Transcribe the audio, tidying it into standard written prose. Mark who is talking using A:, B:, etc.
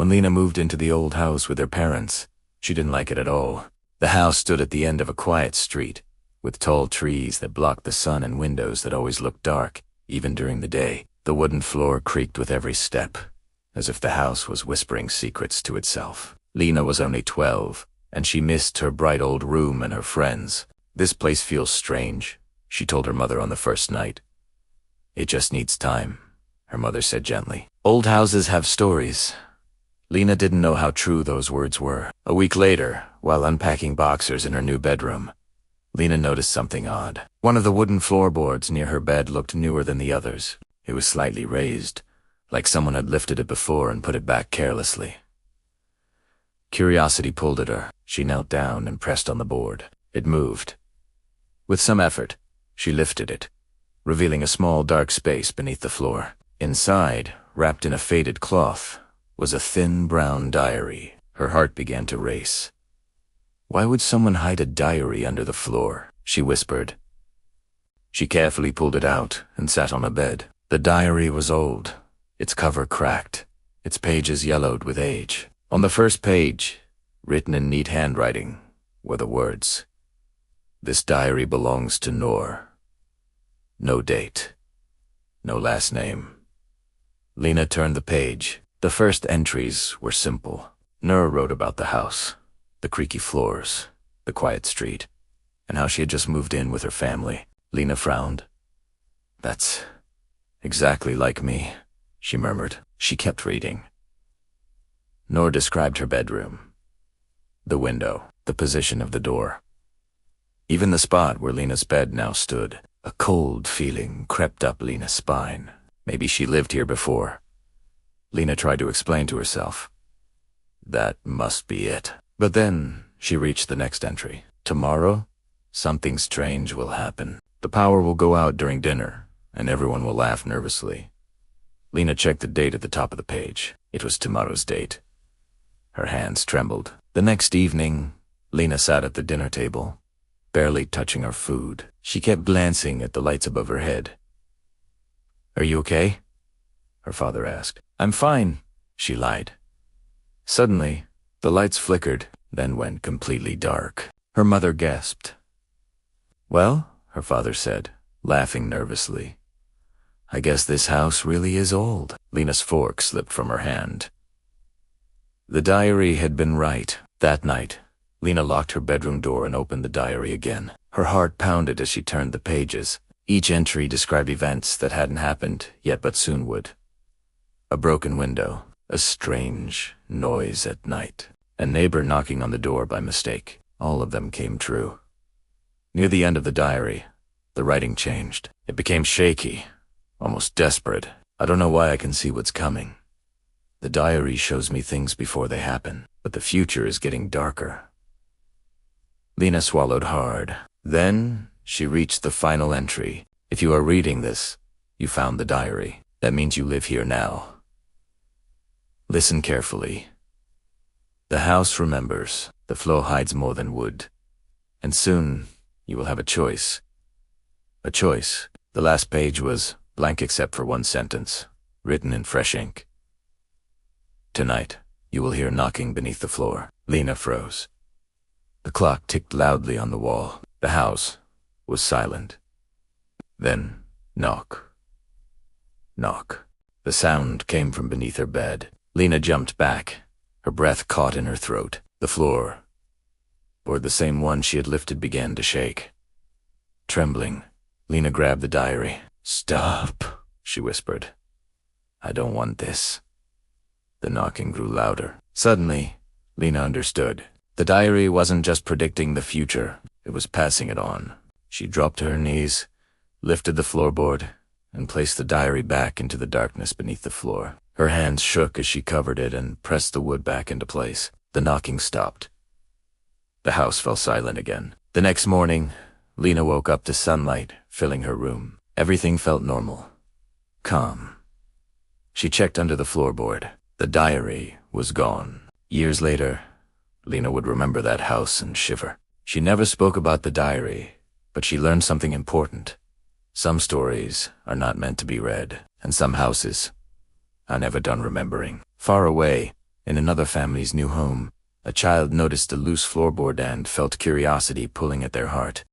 A: When Lina moved into the old house with her parents, she didn't like it at all. The house stood at the end of a quiet street, with tall trees that blocked the sun and windows that always looked dark, even during the day. The wooden floor creaked with every step, as if the house was whispering secrets to itself. Lina was only 12, and she missed her bright old room and her friends. "This place feels strange," she told her mother on the first night. "It just needs time," her mother said gently. "Old houses have stories." Lina didn't know how true those words were. A week later, while unpacking boxers in her new bedroom, Lina noticed something odd. One of the wooden floorboards near her bed looked newer than the others. It was slightly raised, like someone had lifted it before and put it back carelessly. Curiosity pulled at her. She knelt down and pressed on the board. It moved. With some effort, she lifted it, revealing a small dark space beneath the floor. Inside, wrapped in a faded cloth, was a thin brown diary. Her heart began to race. "Why would someone hide a diary under the floor?" she whispered. She carefully pulled it out and sat on a bed. The diary was old, its cover cracked, its pages yellowed with age. On the first page, written in neat handwriting, were the words, "This diary belongs to Noor." No date. No last name. Lina turned the page. The first entries were simple. Noor wrote about the house, the creaky floors, the quiet street, and how she had just moved in with her family. Lina frowned. "That's exactly like me," she murmured. She kept reading. Noor described her bedroom, the window, the position of the door, even the spot where Lina's bed now stood. A cold feeling crept up Lina's spine. Maybe she lived here before. Lina tried to explain to herself. That must be it. But then she reached the next entry. "Tomorrow, something strange will happen. The power will go out during dinner, and everyone will laugh nervously." Lina checked the date at the top of the page. It was tomorrow's date. Her hands trembled. The next evening, Lina sat at the dinner table, barely touching her food. She kept glancing at the lights above her head. "Are you okay?" her father asked. "I'm fine," she lied. Suddenly, the lights flickered, then went completely dark. Her mother gasped. "Well," her father said, laughing nervously, "I guess this house really is old." Lina's fork slipped from her hand. The diary had been right. That night, Lina locked her bedroom door and opened the diary again. Her heart pounded as she turned the pages. Each entry described events that hadn't happened yet but soon would. A broken window, a strange noise at night, a neighbor knocking on the door by mistake. All of them came true. Near the end of the diary, the writing changed. It became shaky, almost desperate. "I don't know why I can see what's coming. The diary shows me things before they happen, but the future is getting darker." Lina swallowed hard. Then she reached the final entry. "If you are reading this, you found the diary. That means you live here now. Listen carefully. The house remembers. The floor hides more than wood. And soon you will have a choice. A choice." The last page was blank except for one sentence, written in fresh ink. "Tonight, you will hear knocking beneath the floor." Lina froze. The clock ticked loudly on the wall. The house was silent. Then, knock. Knock. The sound came from beneath her bed. Lina jumped back, her breath caught in her throat. The floor, or the same one she had lifted, began to shake. Trembling, Lina grabbed the diary. "Stop," she whispered. "I don't want this." The knocking grew louder. Suddenly, Lina understood. The diary wasn't just predicting the future, it was passing it on. She dropped to her knees, lifted the floorboard, and placed the diary back into the darkness beneath the floor. Her hands shook as she covered it and pressed the wood back into place. The knocking stopped. The house fell silent again. The next morning, Lina woke up to sunlight filling her room. Everything felt normal, calm. She checked under the floorboard. The diary was gone. Years later, Lina would remember that house and shiver. She never spoke about the diary, but she learned something important. Some stories are not meant to be read, and some houses are never done remembering. Far away, In another family's new home, a child noticed a loose floorboard and felt curiosity pulling at their heart.